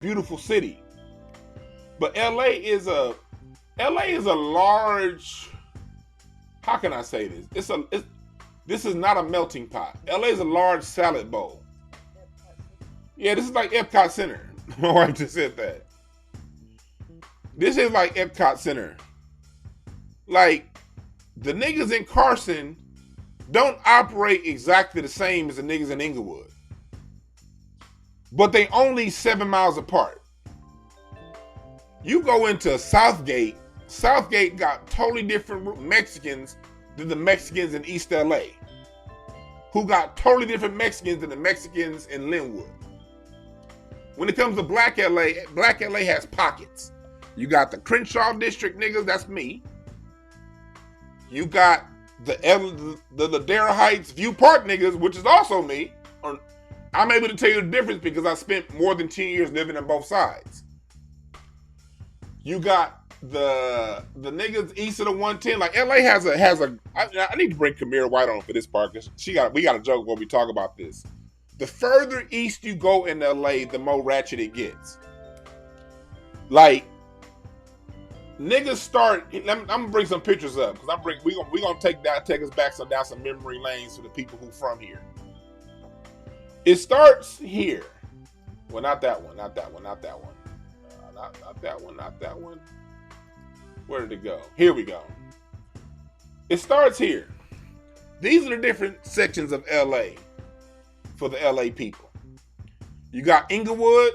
beautiful city. But LA is a large, how can I say this? This is not a melting pot. LA is a large salad bowl. Yeah, this is like Epcot Center. My wife just said that. This is like Epcot Center. Like, the niggas in Carson don't operate exactly the same as the niggas in Inglewood. But they only 7 miles apart. You go into Southgate. Southgate got totally different Mexicans than the Mexicans in East LA, who got totally different Mexicans than the Mexicans in Linwood. When it comes to Black LA has pockets. You got the Crenshaw District niggas, that's me. You got the Ladera Heights View Park niggas, which is also me. I'm able to tell you the difference because I spent more than 10 years living on both sides. You got the niggas east of the 110. Like, LA has a. I need to bring Kamira White on for this part because we got a joke when we talk about this. The further east you go in LA, the more ratchet it gets. Like, niggas start. I'm gonna bring some pictures up because we gonna take us back down some memory lanes for the people who from here. It starts here. Well, not that one. Not that one. Not that one. Not that one. Not that one. Where did it go? Here we go. It starts here. These are the different sections of LA for the LA people. You got Inglewood.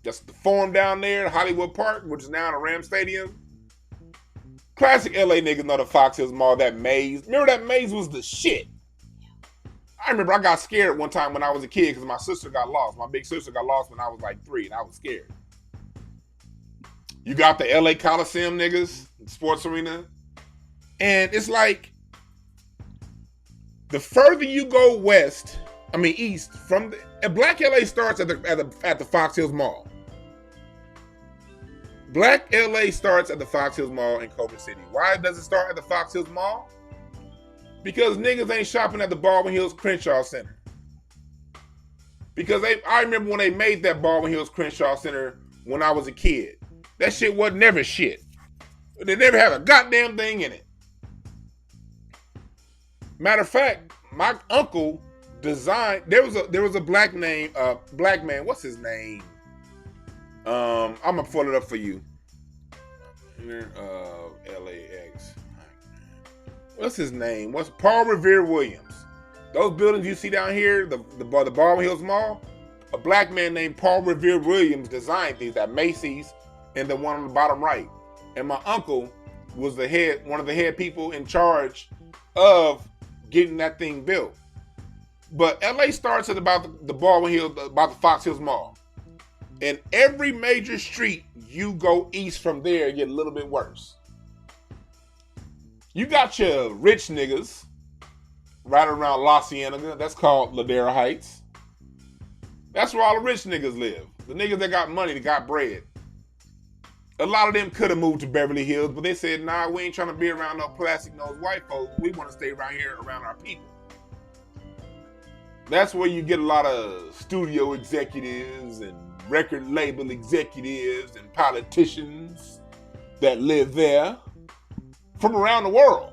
That's the Forum down there, Hollywood Park, which is now the Ram Stadium. Classic LA niggas know the Fox Hills Mall, that maze. Remember that maze was the shit. I remember I got scared one time when I was a kid because my sister got lost. My big sister got lost when I was like 3 and I was scared. You got the LA Coliseum niggas, sports arena. And it's like, the further you go east, from Black LA starts at the Fox Hills Mall. Black LA starts at the Fox Hills Mall in Culver City. Why does it start at the Fox Hills Mall? Because niggas ain't shopping at the Baldwin Hills Crenshaw Center. Because I remember when they made that Baldwin Hills Crenshaw Center when I was a kid. That shit wasn't never shit. They never had a goddamn thing in it. Matter of fact, my uncle designed. There was a black man. What's his name? I'm gonna pull it up for you. LAX. What's his name? What's Paul Revere Williams? Those buildings you see down here, the Baldwin Hills Mall. A black man named Paul Revere Williams designed these at Macy's, and the one on the bottom right. And my uncle was one of the head people in charge of getting that thing built. But LA starts at about the Baldwin Hills, about the Fox Hills Mall. And every major street you go east from there, get a little bit worse. You got your rich niggas right around La Cienega. That's called Ladera Heights. That's where all the rich niggas live. The niggas that got money, that got bread. A lot of them could have moved to Beverly Hills, but they said, nah, we ain't trying to be around no plastic nose white folks. We want to stay around here around our people. That's where you get a lot of studio executives and record label executives and politicians that live there from around the world.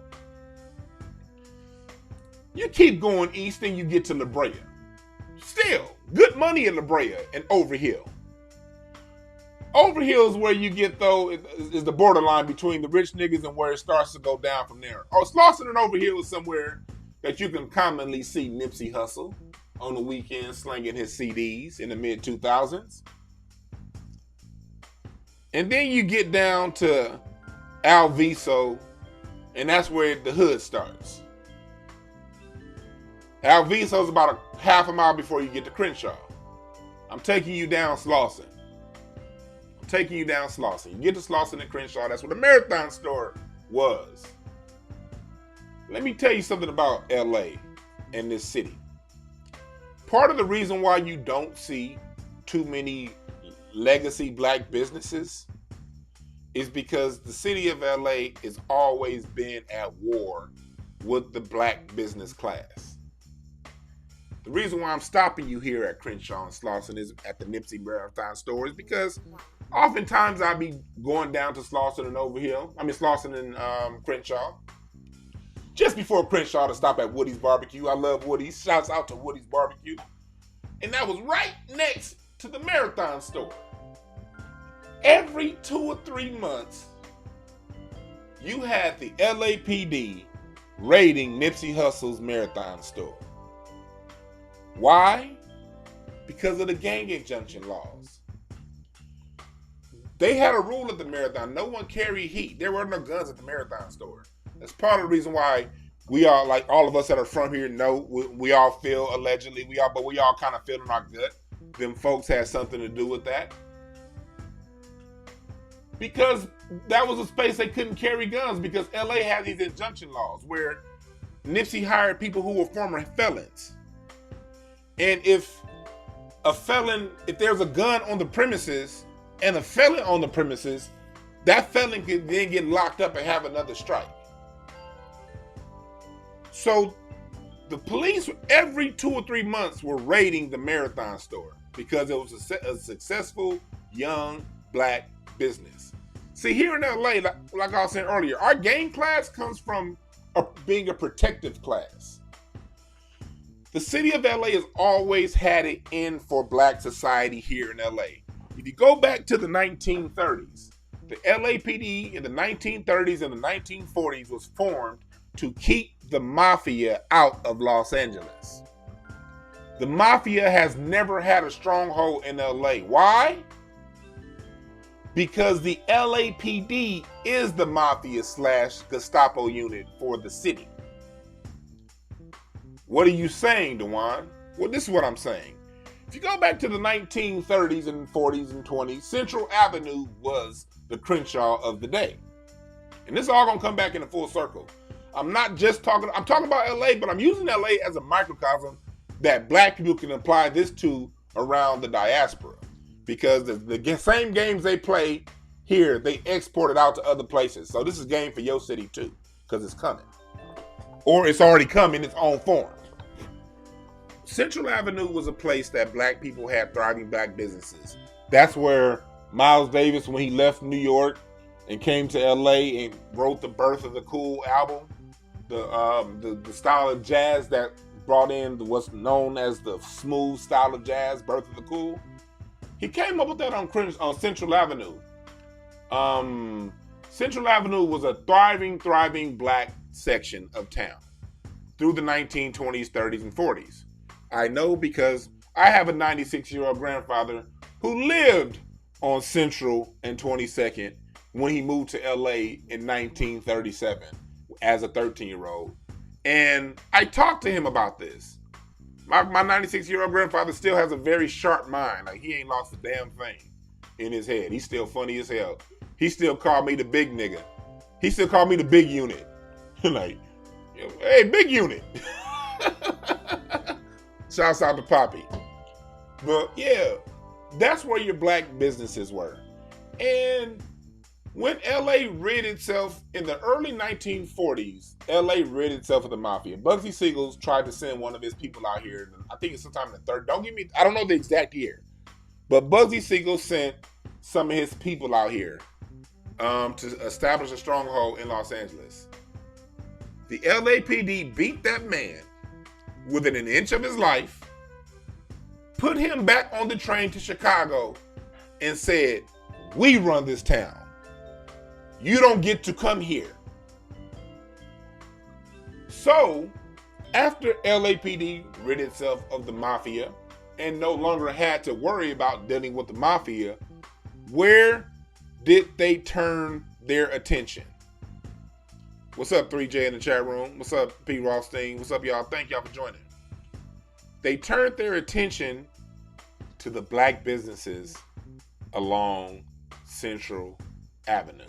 You keep going east and you get to La Brea. Still, good money in La Brea and Overhill. Overhill is where you get, though, is the borderline between the rich niggas and where it starts to go down from there. Slauson and Overhill is somewhere that you can commonly see Nipsey Hussle on the weekends slinging his CDs in the mid-2000s. And then you get down to Alviso, and that's where the hood starts. Alviso is about a half a mile before you get to Crenshaw. I'm taking you down Slauson. You get to Slauson and Crenshaw. That's where the Marathon store was. Let me tell you something about LA and this city. Part of the reason why you don't see too many legacy black businesses is because the city of LA has always been at war with the black business class. The reason why I'm stopping you here at Crenshaw and Slauson is at the Nipsey Marathon store is because oftentimes I'll be going down to Slauson and Slauson and Crenshaw. Just before Crenshaw to stop at Woody's Barbecue. I love Woody's. Shouts out to Woody's Barbecue. And that was right next to the Marathon store. Every 2 or 3 months, you had the LAPD raiding Nipsey Hussle's Marathon store. Why? Because of the gang injunction laws. They had a rule at the Marathon. No one carried heat. There were no guns at the Marathon store. That's part of the reason why we all, like all of us that are from here, know we all feel allegedly, we all kind of feel in our gut. Them folks had something to do with that. Because that was a space they couldn't carry guns because LA had these injunction laws where Nipsey hired people who were former felons. And if there's a gun on the premises and a felon on the premises, that felon can then get locked up and have another strike. So the police every 2 or 3 months were raiding the Marathon store because it was a successful young black business. See, here in LA, like I was saying earlier, our gang class comes from being a protective class. The city of LA has always had it in for black society here in LA. If you go back to the 1930s, the LAPD in the 1930s and the 1940s was formed to keep the mafia out of Los Angeles. The mafia has never had a stronghold in LA. Why? Because the LAPD is the mafia / Gestapo unit for the city. What are you saying, Dewan? Well, this is what I'm saying. If you go back to the 1930s and 40s and 20s, Central Avenue was the Crenshaw of the day. And this is all gonna come back in a full circle. I'm talking about LA, but I'm using LA as a microcosm that black people can apply this to around the diaspora. Because the same games they play here, they export it out to other places. So this is game for your city too, because it's coming. Or it's already come in its own form. Central Avenue was a place that black people had thriving black businesses. That's where Miles Davis, when he left New York and came to LA and wrote the Birth of the Cool album, the style of jazz that brought in what's known as the smooth style of jazz, Birth of the Cool. He came up with that on Central Avenue. Central Avenue was a thriving black section of town through the 1920s, 30s, and 40s. I know because I have a 96-year-old grandfather who lived on Central and 22nd when he moved to LA in 1937 as a 13-year-old. And I talked to him about this. My 96-year-old grandfather still has a very sharp mind. Like, he ain't lost a damn thing in his head. He's still funny as hell. He still called me the big nigga. He still called me the big unit. Like, hey, big unit. Shouts out to Poppy. But yeah, that's where your black businesses were. And when LA rid itself, in the early 1940s, LA rid itself of the mafia. Bugsy Siegel tried to send one of his people out here. I think it's sometime in the third. I don't know the exact year. But Bugsy Siegel sent some of his people out here to establish a stronghold in Los Angeles. The LAPD beat that man within an inch of his life, put him back on the train to Chicago, and said, "We run this town. You don't get to come here." So, after LAPD rid itself of the mafia and no longer had to worry about dealing with the mafia, where did they turn their attention? What's up, 3J in the chat room? What's up, P. Rothstein? What's up, y'all? Thank y'all for joining. They turned their attention to the black businesses along Central Avenue.